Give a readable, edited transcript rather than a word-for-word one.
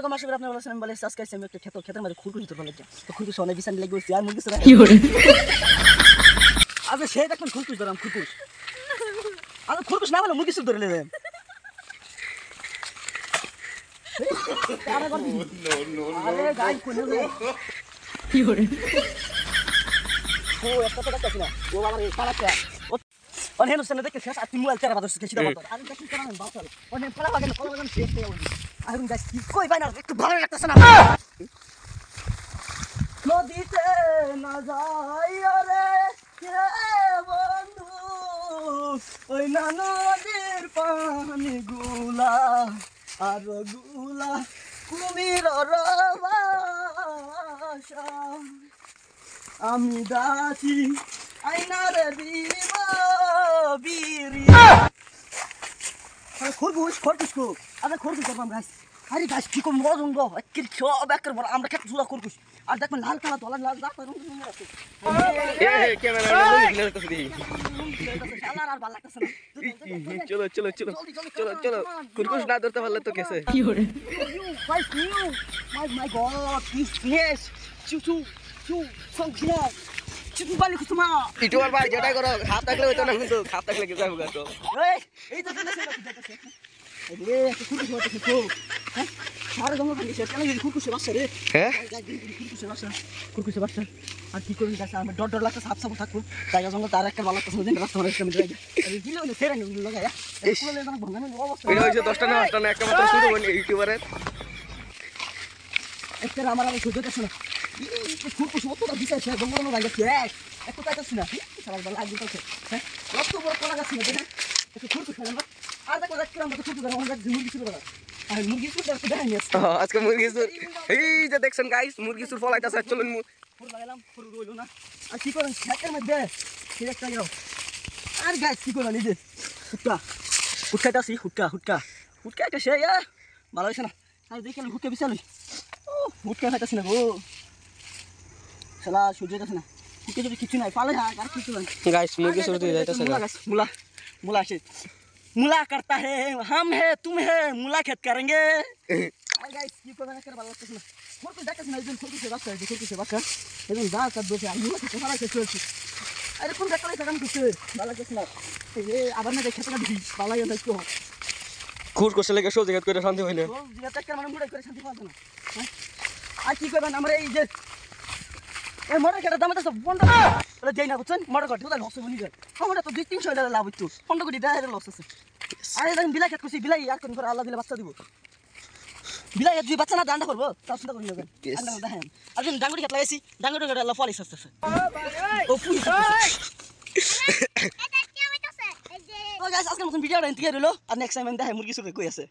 আলাইকুম আশা করি আপনারা ভালো আছেন। আমি ভালো আছি। আজকে আমি একটা ক্ষেতের মধ্যে খুরকুশ ধরতে পারলাম। তো খুরকুশ অনেক বিছান লেগে গেছে আর মুরগি কি করে আচ্ছা সেই দেখুন খুরকুশ ধরাম খুরকুশ আচ্ছা খুরকুশ না বলে মুরগি ধরে নেবেন আরে গাই কোনে রে কি করে ও একটা তো দেখছ না ও বাবা রে পালাতে ও হেন সনে দেখে শেষ আর তুমি মোবাইল চারা বাদস কিছু দাও আর দেখি কেন আমি বাসাল ও হেন পালা বাগান শেষ হয়ে গেল আর গাই কি কই ভাই না একটু ভালো লাগতেছ না নদীতে না যাই রে বন্ধু ওই না নদীর পানি গুলা আর গুলা কুমির রবাসা আমি দাসি আইনার দিব বিরি খরগোশ কো আরে খরগোশ করবাম গাছ আরে গাছ কি কম মজঙ্গ একই সব একর বড় আমরা খেতে জুড়া খরগোশ আর দেখবেন লাল কালা দলা লাল দাগ রং রং আছে এ ক্যামেরা নিয়ে তো দিই শালার আর ভালো লাগতেছে না চলো চলো চলো চলো চলো কুরকুশ না ধরতে পারলে তো কেসে কি করে my god yes চু চু বালি কুসমা ইটু আর ভাই যেটা করো হাত থাকলে হইতো না কিন্তু হাত থাকলে কি যাবো গাতো এই তো দেখতেছে আরে এত খুরকুশ হচ্ছে তো হ্যাঁ সারা জঙ্গল ভাঙি সে কেন খুরকুশে বাসা রে হ্যাঁ খুরকুশে বাসা আর কি করবি গাছ আমার ডর লাগতে সাপ সাপ থাকবো তাই জঙ্গল তার একটা ভালো লাগতেছে দিন রাস্তা মারে আমি যাই আরে দিলে ওই ফেরা নি লাগায়া কোলে না ভাঙানো অবস্থা এটা হইছে 10টা না 8টা না একটা মাত্র শুরু হয়নি ইউটিউবারের একটা আমার আমি সহ্য করছ না খুরকুশ অতটা দিছে জঙ্গল না ভাঙছে একটু কাটাছ না সারা ভালো লাগি তো হ্যাঁ কত বড় কোলা গাছ না দেখেন একটু খুরকুশ খালাম আর দেখো দেখলাম তো খুরকুশ আমরা মুরগি শুরু করা আর মুরগি শুরু করতে দেখাই আছে আজকে মুরগি সুর এই যে দেখছেন গাইস মুরগি সুর ফলাইতাছে চলুন ফুল লাগালাম ফুল রইলো না আর কি করেন খেতের মধ্যে ঠিক একটা যাও আর গাছ কি করলেন এই যে হুটকাটাছি হুটকা একটা সে ভালো হয়েছে না আর দেখেন হুটকা বিছালই ও হুটকা খাইতেছি না গো শালা সহ্য হইতেছে না হুটকে যদি কিছু নাই পালে আর কিছু নাই গাইস মুরগি সুর দিয়ে যাইতাছে मुला से मुला करता है हम है तुम है मुला खेत करेंगे गाइस की को कर ভালো লাগতেছে না ফটো দেখছ না একজন ফটো সে বাচ্চা একজন দা কাট বসে আমি তো মারা কে চলছি আরে কোন দেখলে কাম করছে ভালো লাগতেছে না এই আবার না দেখে টাকা দিই ভালো লাগে তো খুর কোসে লাগে সব জায়গা করে শান্তি হয় না ও যেটা টাকা মানে মুড়ে করে শান্তি পাওয়া না আর কি করবেন আমরা এই যে এই মরে কেটে দাম তো বন্ধ করে দেই না বুঝছেন মরে কাটে ওটা লস হইনি যায় আমরা তো 2-300 টাকা লাভ হইতো 15 কোটি টাকা লস আছে আরে দেখেন বিলাই খেত কইছি বিলাই আর কোন করে আল্লাহ দিলে বাচ্চা দিব বিলাই দুই বাচ্চা না দান্ডা করব তাও চিন্তা করি নেবেন আন্ডা দেখেন আর যেন ডাঙ্গুড়ি খেত লাগাইছি ডাঙ্গুড়ি কেটে আল্লাহ ফলিস আসছে ও ফুল ও গাইস আজকের মতন ভিডিওটা এন্ড করে দিলো আর নেক্সট টাইম আমি দেখাই মুরগি সুরে কই আছে